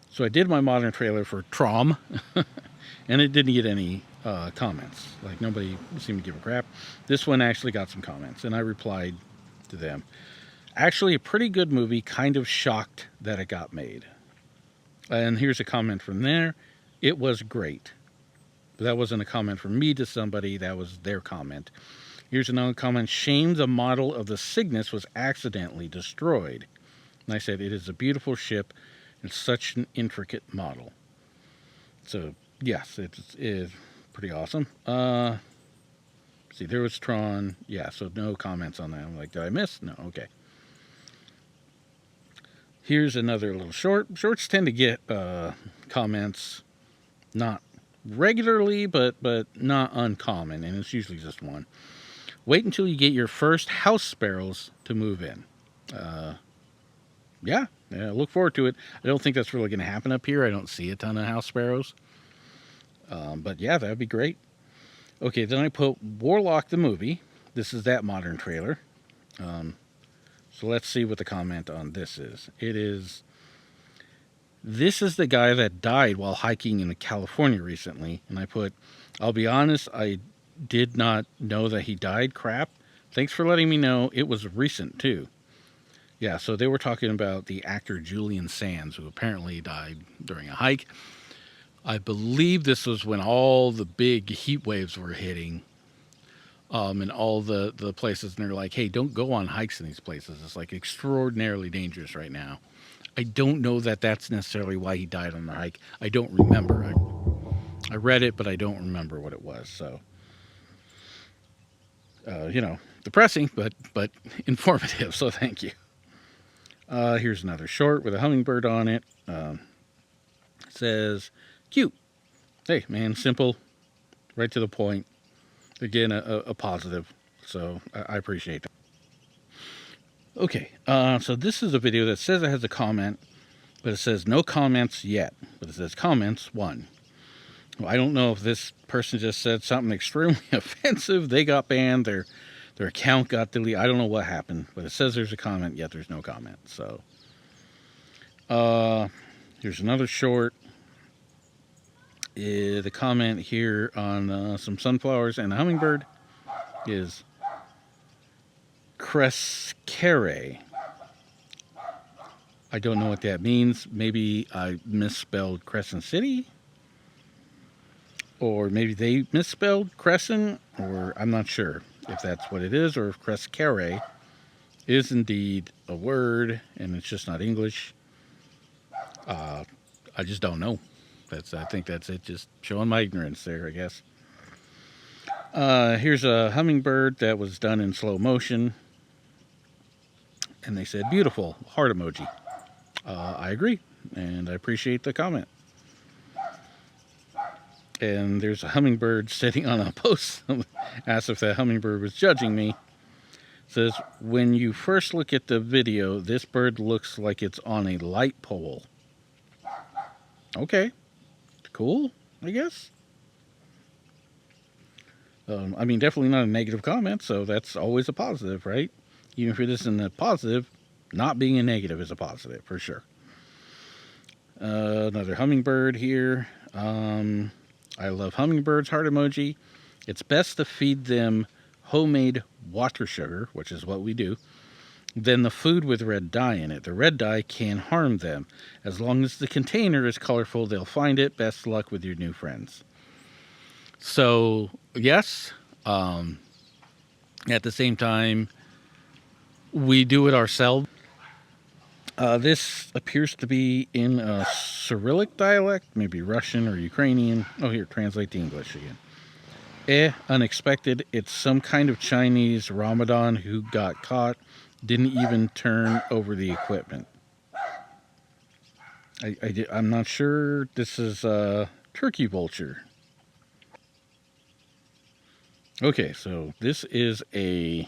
So I did my modern trailer for Trom, and it didn't get any comments. Like, nobody seemed to give a crap. This one actually got some comments, and I replied to them. Actually, a pretty good movie, kind of shocked that it got made. And here's a comment from there. It was great. But that wasn't a comment from me to somebody, that was their comment. Here's another comment. Shame the model of the Cygnus was accidentally destroyed. And I said, it is a beautiful ship and such an intricate model. So, yes, it is pretty awesome. See, there was Tron. Yeah, so no comments on that. I'm like, did I miss? No, okay. Here's another little short. Shorts tend to get comments not regularly, but not uncommon, and it's usually just one. Wait until you get your first house sparrows to move in. Yeah, look forward to it. I don't think that's really going to happen up here. I don't see a ton of house sparrows. But yeah, that would be great. Okay, then I put Warlock the movie. This is that modern trailer. So let's see what the comment on this is. This is the guy that died while hiking in California recently. And I put, I'll be honest, I did not know that he died. Crap. Thanks for letting me know. It was recent, too. Yeah, so they were talking about the actor Julian Sands, who apparently died during a hike. I believe this was when all the big heat waves were hitting. And all the places, and they're like, hey, don't go on hikes in these places. It's like extraordinarily dangerous right now. I don't know that that's necessarily why he died on the hike. I don't remember. I read it, but I don't remember what it was. So, depressing, but informative. So thank you. Here's another short with a hummingbird on it. It says, cute. Hey, man, simple, right to the point. Again, a positive. So I appreciate that. Okay, so this is a video that says it has a comment, but it says no comments yet. But it says comments 1. Well, I don't know if this person just said something extremely offensive. They got banned. Their account got deleted. I don't know what happened, but it says there's a comment, yet there's no comment. So, here's another short. The comment here on some sunflowers and a hummingbird is crescere. I don't know what that means. Maybe I misspelled Crescent City, or maybe they misspelled Crescent, or I'm not sure if that's what it is, or if Crescere is indeed a word and it's just not English. I just don't know. I think that's it. Just showing my ignorance there, I guess. Here's a hummingbird that was done in slow motion, and they said beautiful heart emoji. I agree, and I appreciate the comment. And there's a hummingbird sitting on a post. Asked if that hummingbird was judging me. Says, when you first look at the video, this bird looks like it's on a light pole. Okay, cool, I guess. I mean, definitely not a negative comment, so that's always a positive, right? Even if it isn't a positive, not being a negative is a positive, for sure. Another hummingbird here. I love hummingbirds, heart emoji. It's best to feed them homemade water sugar, which is what we do, than the food with red dye in it. The red dye can harm them. As long as the container is colorful, they'll find it. Best luck with your new friends. So, yes, at the same time, we do it ourselves. This appears to be in a Cyrillic dialect, maybe Russian or Ukrainian. Oh, here, translate to English again. Unexpected. It's some kind of Chinese Ramadan who got caught, didn't even turn over the equipment. I'm not sure. This is turkey vulture. Okay, so this is a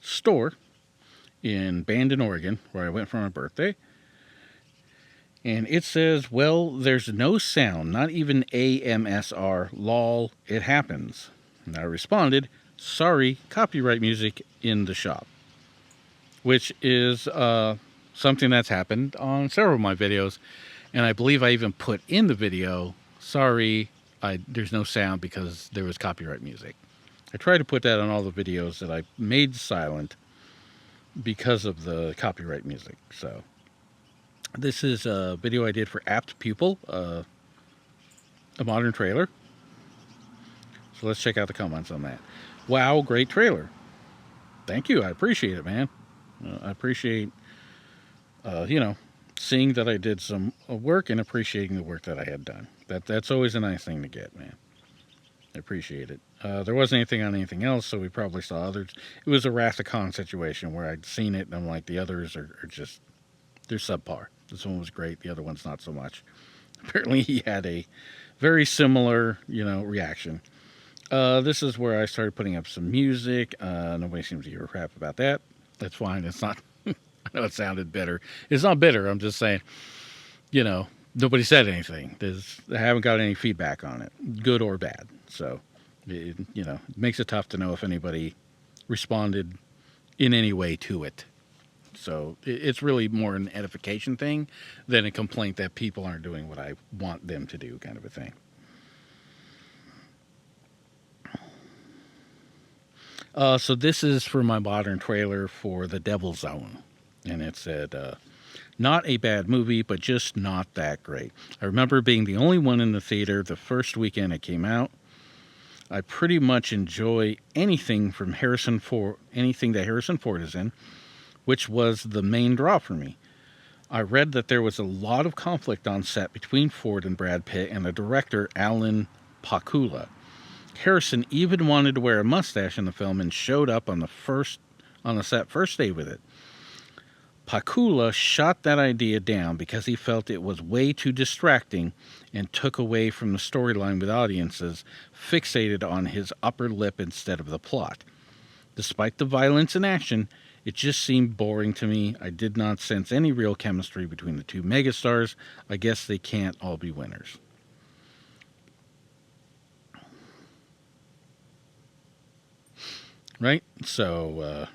store in Bandon, Oregon, where I went for my birthday. And it says, well, there's no sound, not even AMSR, lol, it happens. And I responded, sorry, copyright music in the shop. Which is something that's happened on several of my videos. And I believe I even put in the video, sorry, there's no sound because there was copyright music. I try to put that on all the videos that I made silent because of the copyright music. So this is a video I did for Apt Pupil, a modern trailer. So let's check out the comments on that. Wow, great trailer. Thank you. I appreciate it, man. I appreciate, seeing that I did some work and appreciating the work that I had done. That's always a nice thing to get, man. I appreciate it. There wasn't anything on anything else, so we probably saw others. It was a Wrath of Khan situation where I'd seen it, and I'm like, the others are just, they're subpar. This one was great. The other one's not so much. Apparently he had a very similar, reaction. This is where I started putting up some music. Nobody seems to give a crap about that. That's fine. It's not, I know it sounded bitter. It's not bitter. I'm just saying, nobody said anything. I haven't got any feedback on it, good or bad. So, it makes it tough to know if anybody responded in any way to it. So it's really more an edification thing than a complaint that people aren't doing what I want them to do, kind of a thing. So this is for my modern trailer for The Devil Zone. And it said, not a bad movie, but just not that great. I remember being the only one in the theater the first weekend it came out. I pretty much enjoy anything that Harrison Ford is in, which was the main draw for me. I read that there was a lot of conflict on set between Ford and Brad Pitt and the director Alan Pakula. Harrison even wanted to wear a mustache in the film and showed up on the set first day with it. Pakula shot that idea down because he felt it was way too distracting and took away from the storyline with audiences fixated on his upper lip instead of the plot. Despite the violence and action, it just seemed boring to me. I did not sense any real chemistry between the two megastars. I guess they can't all be winners. Right? So,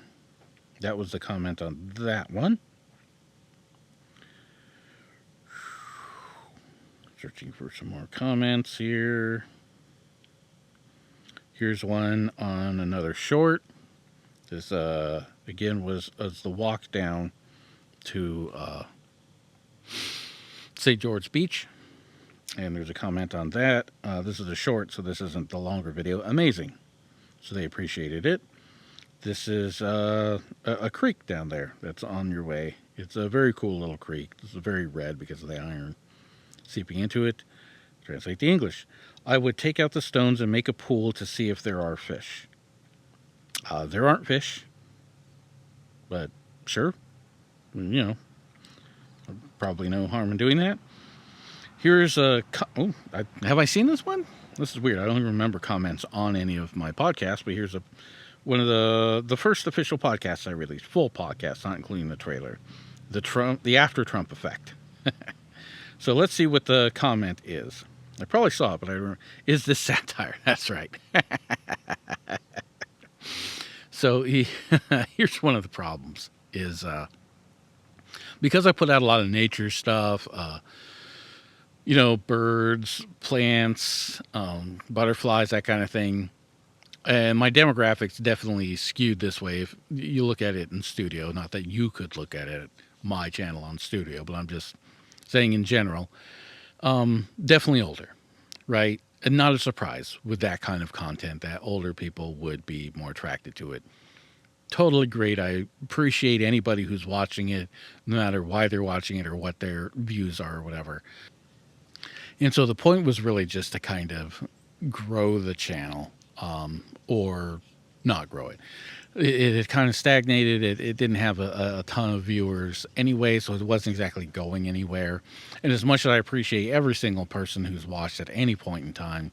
that was the comment on that one. Searching for some more comments here. Here's one on another short. This, again, was the walk down to St. George Beach, and there's a comment on that. This is a short, so this isn't the longer video. Amazing. So they appreciated it. This is a creek down there that's on your way. It's a very cool little creek. This is very red because of the iron seeping into it. Translate the English. I would take out the stones and make a pool to see if there are fish. There aren't fish, but sure, probably no harm in doing that. Here's a... have I seen this one? This is weird. I don't even remember comments on any of my podcasts, but here's one of the first official podcasts I released. Full podcast, not including the trailer. The after Trump effect. So let's see what the comment is. I probably saw it, but I don't remember. Is this satire? That's right. So here's one of the problems is because I put out a lot of nature stuff, birds, plants, butterflies, that kind of thing. And my demographics definitely skewed this way. If you look at it in studio, not that you could look at it, my channel on studio, but I'm just saying in general, definitely older, right? And not a surprise with that kind of content that older people would be more attracted to it. Totally great. I appreciate anybody who's watching it, no matter why they're watching it or what their views are or whatever. And so the point was really just to kind of grow the channel, or not grow it. It had kind of stagnated. It didn't have a ton of viewers anyway, so it wasn't exactly going anywhere. And as much as I appreciate every single person who's watched at any point in time,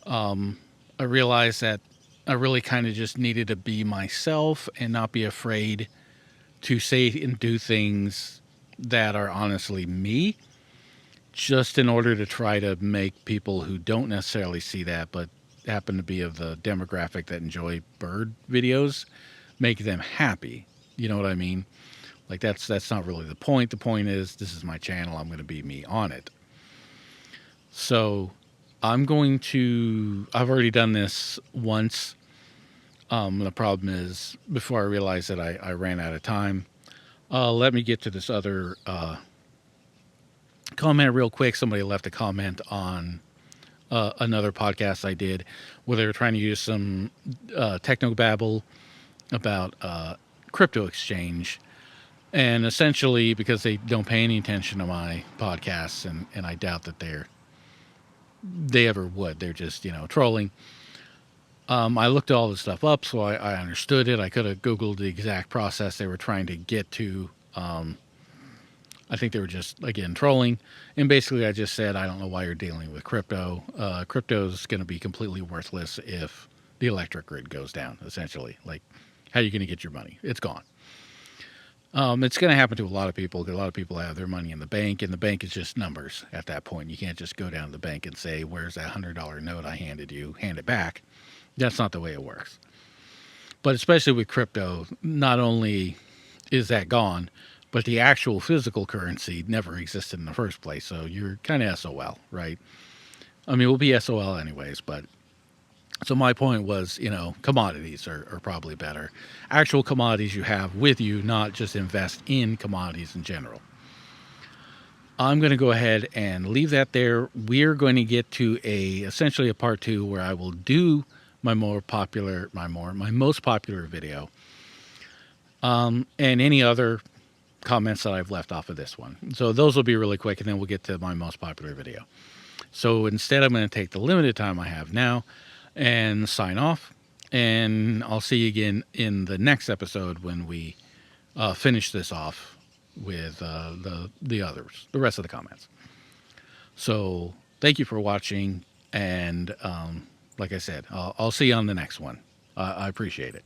I realized that I really kind of just needed to be myself and not be afraid to say and do things that are honestly me, just in order to try to make people who don't necessarily see that but happen to be of the demographic that enjoy bird videos, make them happy. You know what I mean? Like that's not really the point. The point is, this is my channel. I'm going to be me on it. So I've already done this once. The problem is, before I realized that I ran out of time, let me get to this other comment real quick. Somebody left a comment on another podcast I did where they were trying to use some technobabble about crypto exchange. And essentially, because they don't pay any attention to my podcasts, and I doubt that they ever would. They're just, trolling. I looked all this stuff up, so I understood it. I could have Googled the exact process they were trying to get to. I think they were just, again, trolling. And basically, I just said, I don't know why you're dealing with crypto. Crypto is going to be completely worthless if the electric grid goes down, essentially. Like, how are you going to get your money? It's gone. It's going to happen to a lot of people. A lot of people have their money in the bank, and the bank is just numbers at that point. You can't just go down to the bank and say, where's that $100 note I handed you? Hand it back. That's not the way it works. But especially with crypto, not only is that gone, but the actual physical currency never existed in the first place. So you're kind of SOL, right? I mean, we'll be SOL anyways, but so my point was, commodities are probably better. Actual commodities you have with you, not just invest in commodities in general. I'm going to go ahead and leave that there. We're going to get to essentially a part 2 where I will do my most popular video, and any other comments that I've left off of this one. So those will be really quick, and then we'll get to my most popular video. So instead, I'm going to take the limited time I have now and sign off, and I'll see you again in the next episode when we finish this off with the rest of the comments. So thank you for watching, and like I said, I'll see you on the next one. I appreciate it.